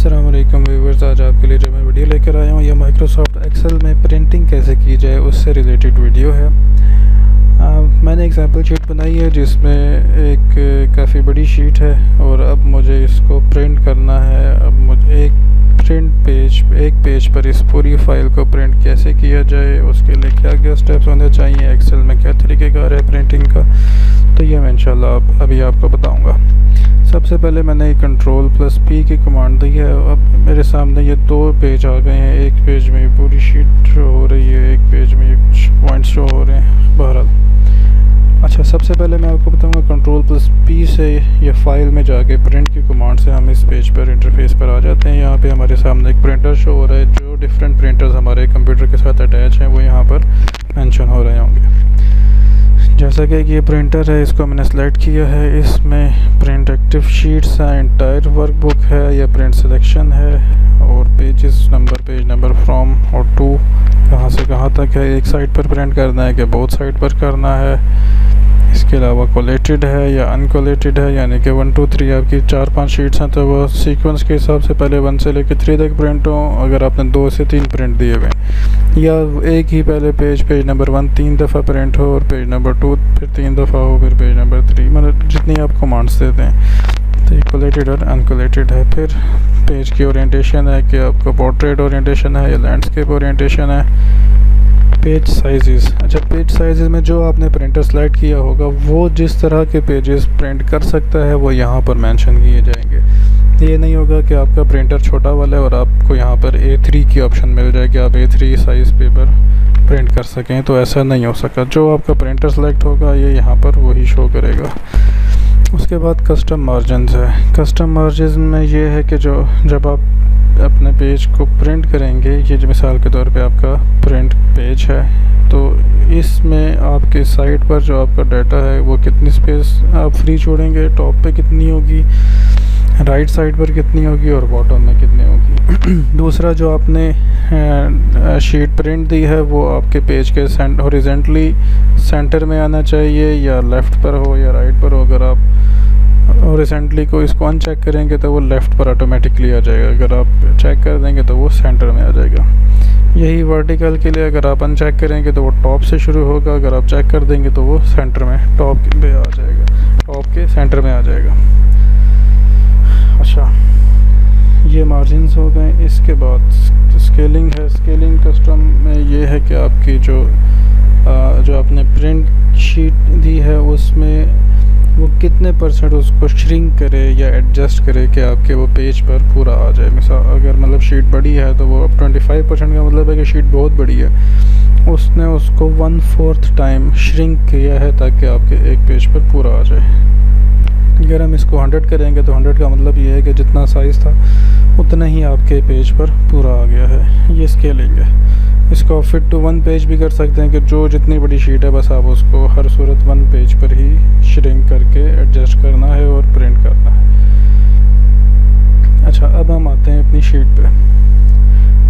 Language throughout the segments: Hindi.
अस्सलाम वालेकुम व्यूअर्स, आज आपके लिए जो मैं वीडियो लेकर आया हूँ यह माइक्रोसॉफ्ट एक्सेल में प्रिंटिंग कैसे की जाए उससे रिलेटेड वीडियो है। मैंने एक सैम्पल शीट बनाई है जिसमें एक काफ़ी बड़ी शीट है और अब मुझे इसको प्रिंट करना है। अब मुझे एक पेज पर इस पूरी फाइल को प्रिंट कैसे किया जाए, उसके लिए क्या क्या स्टेप्स होने चाहिए, एक्सेल में क्या तरीक़ेकार है प्रिंटिंग का, तो ये मैं इंशाल्लाह अभी आपको बताऊँगा। सबसे पहले मैंने Ctrl+P की कमांड दी है। अब मेरे सामने ये दो पेज आ गए हैं। एक पेज में ये पूरी शीट शो हो रही है, एक पेज में ये कुछ पॉइंट्स शो हो रहे हैं। बहरहाल अच्छा, सबसे पहले मैं आपको बताऊंगा Ctrl+P से ये फाइल में जाके प्रिंट की कमांड से हम इस पेज पर इंटरफेस पर आ जाते हैं। यहाँ पे हमारे सामने एक प्रिंटर शो हो रहा है। जो डिफरेंट प्रिंटर्स हमारे कंप्यूटर के साथ अटैच हैं वो यहाँ पर मेंशन हो रहे होंगे। जैसा कि ये प्रिंटर है, इसको मैंने सेलेक्ट किया है। इसमें प्रिंट एक्टिव शीट्स हैं, एंटायर वर्कबुक है, या प्रिंट सिलेक्शन है, और पेज नंबर फ्रॉम और टू कहाँ से कहाँ तक है। एक साइड पर प्रिंट करना है कि बोथ साइड पर करना है। इसके अलावा कोलेटेड है या अनकोलेटेड है, यानी कि 1 2 3 आपकी 4-5 शीट्स हैं तो वो सीक्वेंस के हिसाब से पहले 1 से लेकर 3 तक प्रिंट हो। अगर आपने 2 से 3 प्रिंट दिए हुए या एक ही पहले पेज नंबर 1 3 दफ़ा प्रिंट हो और पेज नंबर 2 फिर 3 दफ़ा हो, फिर पेज नंबर 3, मतलब जितनी आप कमांड्स देते हैं। तो कोलेटेड और अनकोलेटेड है। फिर पेज की ओरिएंटेशन है कि आपको पोर्ट्रेट ओरिएंटेशन है या लैंडस्केप ओरिएंटेशन है। पेज साइज़, अच्छा पेज साइज़ में जो आपने प्रिंटर सेलेक्ट किया होगा वो जिस तरह के पेजेस प्रिंट कर सकता है वो यहाँ पर मेंशन किए जाएंगे। ये नहीं होगा कि आपका प्रिंटर छोटा वाला है और आपको यहाँ पर A3 की ऑप्शन मिल जाए कि आप A3 साइज़ पेपर प्रिंट कर सकें, तो ऐसा नहीं हो सका। जो आपका प्रिंटर सेलेक्ट होगा ये यहाँ पर वही शो करेगा। उसके बाद कस्टम मार्जिन्स है। कस्टम मार्जिन में ये है कि जब आप अपने पेज को प्रिंट करेंगे, ये जो मिसाल के तौर पे आपका प्रिंट पेज है, तो इसमें आपके साइड पर जो आपका डाटा है वो कितनी स्पेस आप फ्री छोड़ेंगे, टॉप पे कितनी होगी, राइट साइड पर कितनी होगी और बॉटम में कितनी होगी। दूसरा, जो आपने शीट प्रिंट दी है वो आपके पेज के हॉरिजॉन्टली सेंटर में आना चाहिए या लेफ़्ट पर हो या राइट पर हो। अगर आप हॉरिजॉन्टली को इसको अनचेक करेंगे तो वो लेफ़्ट पर ऑटोमेटिकली आ जाएगा। अगर आप चेक कर देंगे तो वो सेंटर में आ जाएगा। यही वर्टिकल के लिए, अगर आप अनचेक करेंगे तो वो टॉप से शुरू होगा, अगर आप चेक कर देंगे तो वो सेंटर में टॉप पे आ जाएगा, टॉप के सेंटर में आ जाएगा। अच्छा, ये मार्जिन्स हो गए। इसके बाद स्केलिंग है। स्केलिंग कस्टम में ये है कि आपकी जो आपने प्रिंट शीट दी है उसमें वो कितने % उसको श्रिंक करे या एडजस्ट करे कि आपके वो पेज पर पूरा आ जाए। मिसाल अगर मतलब शीट बड़ी है तो वो अब 25% का मतलब है कि शीट बहुत बड़ी है, उसने उसको 1/4 टाइम श्रिंक किया है ताकि आपके एक पेज पर पूरा आ जाए। अगर हम इसको 100 करेंगे तो 100 का मतलब ये है कि जितना साइज़ था उतना ही आपके पेज पर पूरा आ गया है। ये स्केलिंग है। इसको फिट टू 1 पेज भी कर सकते हैं कि जो जितनी बड़ी शीट है बस आप उसको हर सूरत 1 पेज पर ही श्रिंक करके एडजस्ट करना है और प्रिंट करना है। अच्छा, अब हम आते हैं अपनी शीट पे।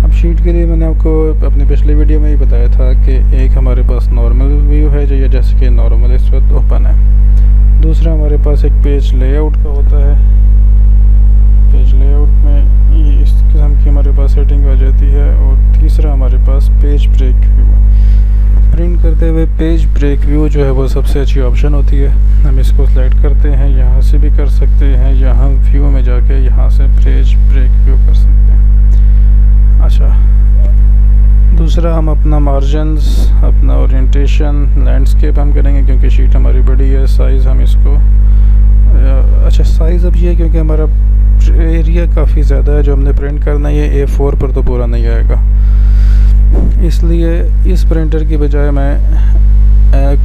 अब शीट के लिए मैंने आपको अपनी पिछली वीडियो में ही बताया था कि एक हमारे पास नॉर्मल व्यू है जो ये जैसे कि नॉर्मल इस वक्त ओपन है। दूसरा हमारे पास एक पेज लेआउट का होता है। पेज लेआउट में ये इस किस्म की हमारे पास सेटिंग आ जाती है। और तीसरा हमारे पास पेज ब्रेक व्यू है। प्रिंट करते हुए पेज ब्रेक व्यू जो है वो सबसे अच्छी ऑप्शन होती है। हम इसको सेलेक्ट करते हैं, यहाँ से भी कर सकते हैं, यहाँ व्यू में जाके यहाँ से पेज ब्रेक व्यू कर सकते हैं। अच्छा, दूसरा हम अपना मार्जिन्स, अपना ओरिएंटेशन, लैंडस्केप हम करेंगे क्योंकि शीट हमारी बड़ी है। साइज़ हम इसको अच्छा साइज़ अब ये है क्योंकि हमारा एरिया काफ़ी ज़्यादा है जो हमने प्रिंट करना है, ये A4 पर तो पूरा नहीं आएगा, इसलिए इस प्रिंटर की बजाय मैं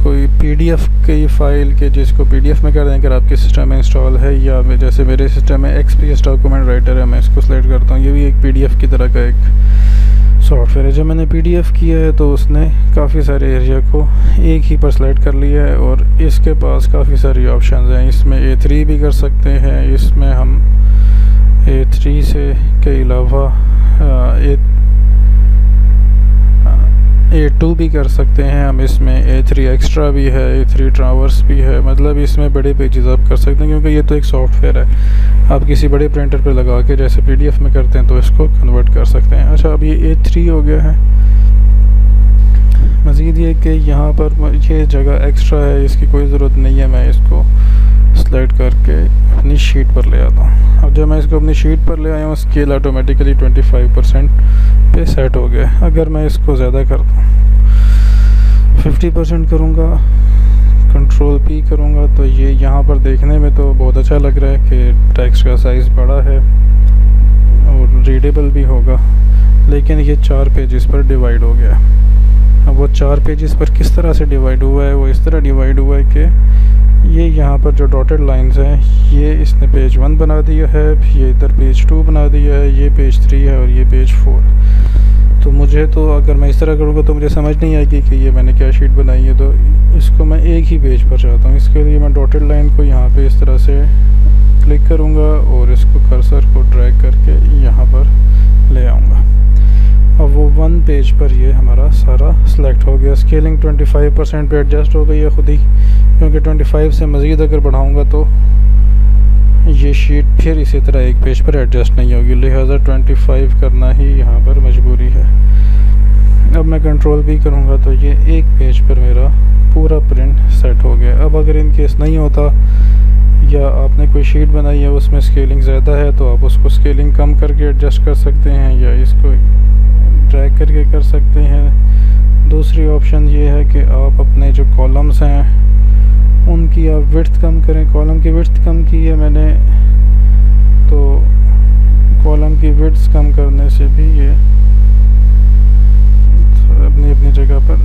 कोई PDF की फ़ाइल के जिसको PDF में कर दें, अगर आपके सिस्टम में इंस्टॉल है, या जैसे मेरे सिस्टम में XPS डॉक्यूमेंट राइटर है, मैं इसको सेलेक्ट करता हूँ। ये भी एक PDF की तरह का एक सॉफ्टवेयर है। जब मैंने PDF किया है तो उसने काफ़ी सारे एरिया को एक ही पर सेलेक्ट कर लिया है और इसके पास काफ़ी सारी ऑप्शंस हैं। इसमें A3 भी कर सकते हैं। इसमें हम A3 से के अलावा A2 भी कर सकते हैं हम, इसमें A3 एक्स्ट्रा भी है, A3 ट्रावर्स भी है, मतलब इसमें बड़े पेजेस आप कर सकते हैं क्योंकि ये तो एक सॉफ्टवेयर है। आप किसी बड़े प्रिंटर पे लगा के जैसे PDF में करते हैं तो इसको कन्वर्ट कर सकते हैं। अच्छा, अब ये A3 हो गया है। मज़ीद ये कि यहाँ पर ये जगह एक्स्ट्रा है, इसकी कोई ज़रूरत नहीं है। मैं इसको स्लाइड करके अपनी शीट पर ले आता हूँ। अब जब मैं इसको अपनी शीट पर ले आया हूँ, स्केल ऑटोमेटिकली 25% पे सेट हो गया। अगर मैं इसको ज़्यादा कर दूँ, 50% करूँगा, कंट्रोल P करूँगा, तो ये यहाँ पर देखने में तो बहुत अच्छा लग रहा है कि टेक्स्ट का साइज़ बड़ा है और रीडेबल भी होगा, लेकिन ये 4 पेजेस पर डिवाइड हो गया। अब वो 4 पेजेस पर किस तरह से डिवाइड हुआ है? वो इस तरह डिवाइड हुआ है कि ये यहाँ पर जो डॉटेड लाइंस हैं, ये इसने पेज 1 बना दिया है, ये इधर पेज 2 बना दिया है, ये पेज 3 है और ये पेज 4। तो मुझे तो अगर मैं इस तरह करूँगा तो मुझे समझ नहीं आएगी कि ये मैंने क्या शीट बनाई है। तो इसको मैं एक ही पेज पर चाहता हूँ। इसके लिए मैं डॉटेड लाइन को यहाँ पे इस तरह से क्लिक करूँगा और इसको कर्सर को ड्रैग करके यहाँ पर ले आऊँगा। अब वो 1 पेज पर ये हमारा सारा सिलेक्ट हो गया। स्केलिंग 25% पे एडजस्ट हो गई है खुद ही, क्योंकि 25 से मज़ीद अगर बढ़ाऊँगा तो ये शीट फिर इसी तरह एक पेज पर एडजस्ट नहीं होगी, लिहाजा 25 करना ही यहाँ पर मजबूरी है। अब मैं कंट्रोल भी करूँगा तो ये एक पेज पर मेरा पूरा प्रिंट सेट हो गया। अब अगर इन केस नहीं होता या आपने कोई शीट बनाई है उसमें स्केलिंग ज़्यादा है तो आप उसको स्केलिंग कम करके एडजस्ट कर सकते हैं या इसको ड्रैग करके कर सकते हैं। दूसरी ऑप्शन ये है कि आप अपने जो कॉलम्स हैं उनकी आप विड्थ कम करें। कॉलम की विड्थ कम की है मैंने, तो कॉलम की विड्थ कम करने से भी ये अपनी अपनी जगह पर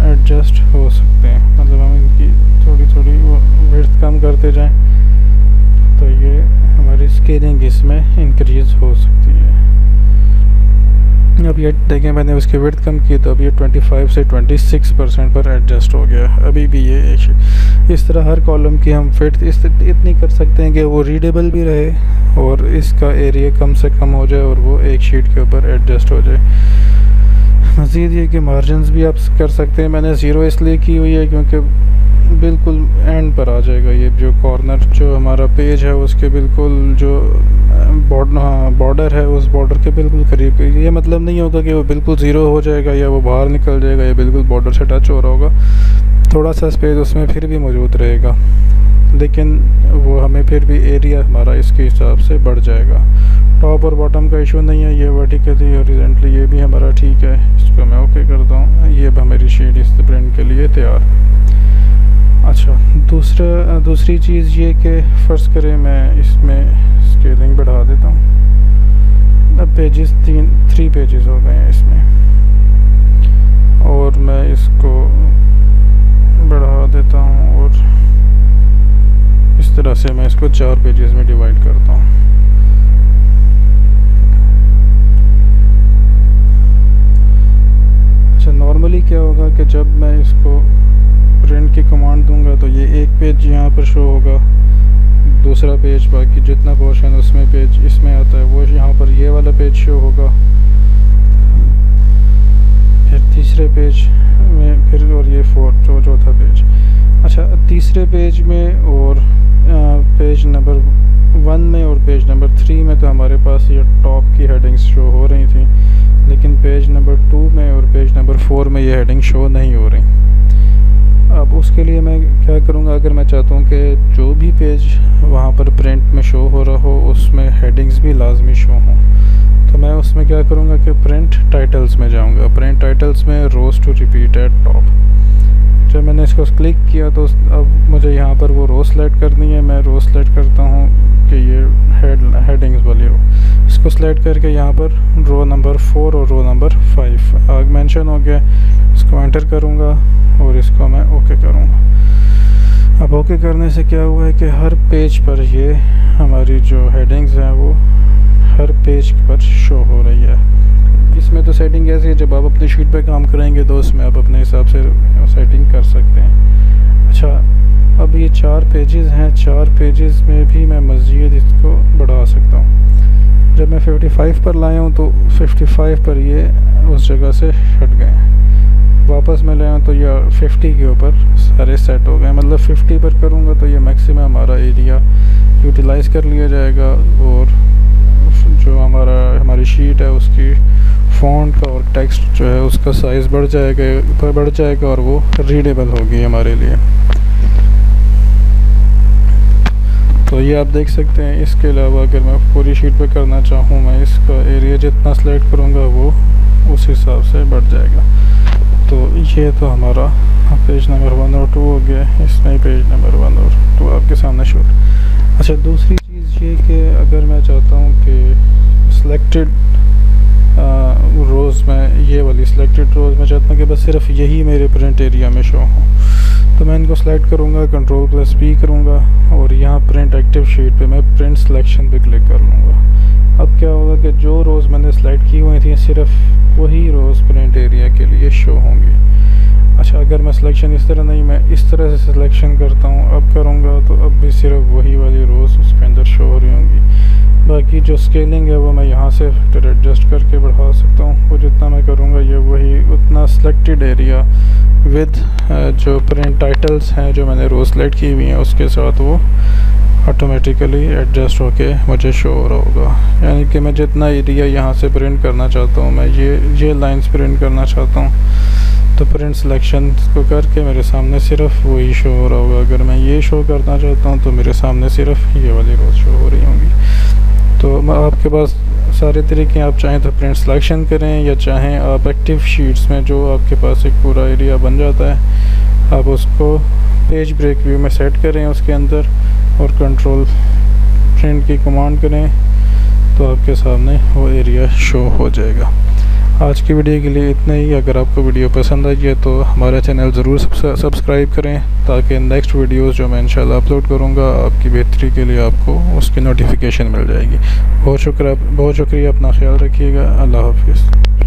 एडजस्ट हो सकते हैं। मतलब हम इनकी थोड़ी थोड़ी विड्थ कम करते जाएं तो ये हमारी स्केलिंग इसमें इंक्रीज़ हो सकती है। अब ये देखें, मैंने उसकी विड्थ कम की तो अब ये 25 से 26% पर एडजस्ट हो गया। अभी भी ये इस तरह हर कॉलम की हम विड्थ इतनी कर सकते हैं कि वो रीडेबल भी रहे और इसका एरिया कम से कम हो जाए और वो एक शीट के ऊपर एडजस्ट हो जाए। मज़ीद ये कि मार्जिन्स भी आप कर सकते हैं। मैंने 0 इसलिए की हुई है क्योंकि बिल्कुल एंड पर आ जाएगा। ये जो कॉर्नर जो हमारा पेज है उसके बिल्कुल जो बॉर्डर है उस बॉर्डर के बिल्कुल करीब। ये मतलब नहीं होगा कि वो बिल्कुल 0 हो जाएगा या वो बाहर निकल जाएगा, या बिल्कुल बॉर्डर से टच हो रहा होगा। थोड़ा सा स्पेस उसमें फिर भी मौजूद रहेगा, लेकिन वो हमें फिर भी एरिया हमारा इसके हिसाब से बढ़ जाएगा। टॉप और बॉटम का इशू नहीं है, ये वर्टिकली हॉरिजॉन्टली ये भी हमारा ठीक है। इसको मैं ओके करता हूँ। ये अब हमारी शीट इस प्रिंट के लिए तैयार। अच्छा, दूसरी चीज़ ये कि फ़र्ज़ करें मैं इसमें स्केलिंग बढ़ा देता हूँ। अब पेजेस 3 पेजेस हो गए हैं इसमें, और मैं इसको बढ़ा देता हूँ और इस तरह से मैं इसको 4 पेजेस में डिवाइड करता हूँ। अच्छा, नॉर्मली क्या होगा कि जब मैं इसको प्रिंट की कमांड दूंगा तो ये एक पेज यहाँ पर शो होगा, दूसरा पेज बाकी जितना पोर्शन उसमें पेज इसमें आता है वो यहाँ पर ये वाला पेज शो होगा, फिर तीसरे पेज में फिर और ये चौथा पेज। अच्छा, तीसरे पेज में और पेज नंबर 1 में और पेज नंबर 3 में तो हमारे पास ये टॉप की हेडिंग्स शो हो रही थी, लेकिन पेज नंबर 2 में और पेज नंबर 4 में ये हेडिंग शो नहीं हो रही। अब उसके लिए मैं क्या करूँगा, अगर मैं चाहता हूँ कि जो भी पेज वहाँ पर प्रिंट में शो हो रहा हो उसमें हेडिंग्स भी लाजमी शो हों, तो मैं उसमें क्या करूँगा कि प्रिंट टाइटल्स में जाऊँगा। प्रिंट टाइटल्स में रोज़ टू रिपीट एट टॉप। जब मैंने इसको क्लिक किया तो अब मुझे यहाँ पर वो रो सेलेक्ट करनी है। मैं रो सेलेक्ट करता हूँ कि ये हेडिंग्स वाली रो, इसको सेलेक्ट करके यहाँ पर रो नंबर 4 और रो नंबर 5 आग मेंशन हो गया। इसको एंटर करूँगा और इसको मैं ओके करूँगा। अब ओके करने से क्या हुआ है कि हर पेज पर ये हमारी जो हेडिंग्स हैं वो हर पेज पर शो हो रही है। इसमें तो सेटिंग ऐसी है, जब आप अपनी शीट पे काम करेंगे तो उसमें आप अपने हिसाब से सेटिंग कर सकते हैं। अच्छा, अब ये 4 पेजेस हैं, 4 पेजेस में भी मैं मज़ीद इसको बढ़ा सकता हूँ। जब मैं 55 पर लाया हूँ तो 55 पर ये उस जगह से हट गए हैं। वापस मैं लाया हूँ तो ये 50 के ऊपर सारे सेट हो गए। मतलब 50 पर करूँगा तो ये मैक्सिमम हमारा एरिया यूटिलाइज़ कर लिया जाएगा और जो हमारी शीट है उसकी फ़ॉन्ट का और टेक्स्ट जो है उसका साइज़ बढ़ जाएगा और वो रीडेबल होगी हमारे लिए। तो ये आप देख सकते हैं। इसके अलावा अगर मैं पूरी शीट पे करना चाहूँ, मैं इसका एरिया जितना सेलेक्ट करूँगा वो उस हिसाब से बढ़ जाएगा। तो ये तो हमारा पेज नंबर 1 और 2 हो गया। इसमें पेज नंबर 1 और 2 आपके सामने शो। अच्छा, दूसरी चीज़ ये कि अगर मैं चाहता हूँ कि सिलेक्टेड रोज़ में, ये वाली सिलेक्टेड रोज़ में चाहता हूँ कि बस सिर्फ यही मेरे प्रिंट एरिया में शो हो, तो मैं इनको सेलेक्ट करूँगा, Ctrl+P करूँगा और यहाँ प्रिंट एक्टिव शीट पे मैं प्रिंट सिलेक्शन पे क्लिक कर लूँगा। अब क्या होगा कि जो रोज़ मैंने सेलेक्ट की हुई थी सिर्फ वही रोज़ प्रिंट एरिया के लिए शो होंगी। अच्छा, अगर मैं सिलेक्शन इस तरह नहीं, मैं इस तरह से सिलेक्शन करता हूँ, अब करूँगा तो अब भी सिर्फ वही वाली रोज़ उसके अंदर शो हो रही होंगी। बाकी जो स्केलिंग है वो मैं यहाँ से फिर एडजस्ट करके बढ़ा सकता हूँ। और जितना मैं करूँगा ये वही उतना सिलेक्टेड एरिया विद जो प्रिंट टाइटल्स हैं जो मैंने रोज़ सेलेक्ट की हुई हैं उसके साथ वो ऑटोमेटिकली एडजस्ट होके मुझे शो हो रहा होगा। यानी कि मैं जितना एरिया यहाँ से प्रिंट करना चाहता हूँ, मैं ये लाइंस प्रिंट करना चाहता हूँ, तो प्रिंट सिलेक्शन को करके मेरे सामने सिर्फ वही शो हो रहा होगा। अगर मैं ये शो करना चाहता हूँ तो मेरे सामने सिर्फ ये वाली रोज़ शो हो रही होंगी। तो आपके पास सारे तरीके, आप चाहें तो प्रिंट सिलेक्शन करें या चाहें आप एक्टिव शीट्स में जो आपके पास एक पूरा एरिया बन जाता है आप उसको पेज ब्रेक व्यू में सेट करें उसके अंदर और कंट्रोल प्रिंट की कमांड करें तो आपके सामने वो एरिया शो हो जाएगा। आज की वीडियो के लिए इतना ही। अगर आपको वीडियो पसंद आई है तो हमारा चैनल ज़रूर सब्सक्राइब करें ताकि नेक्स्ट वीडियोस जो मैं इंशाल्लाह अपलोड करूँगा आपकी बेहतरी के लिए आपको उसकी नोटिफिकेशन मिल जाएगी। बहुत शुक्रिया, अपना ख्याल रखिएगा। अल्लाह हाफिज़।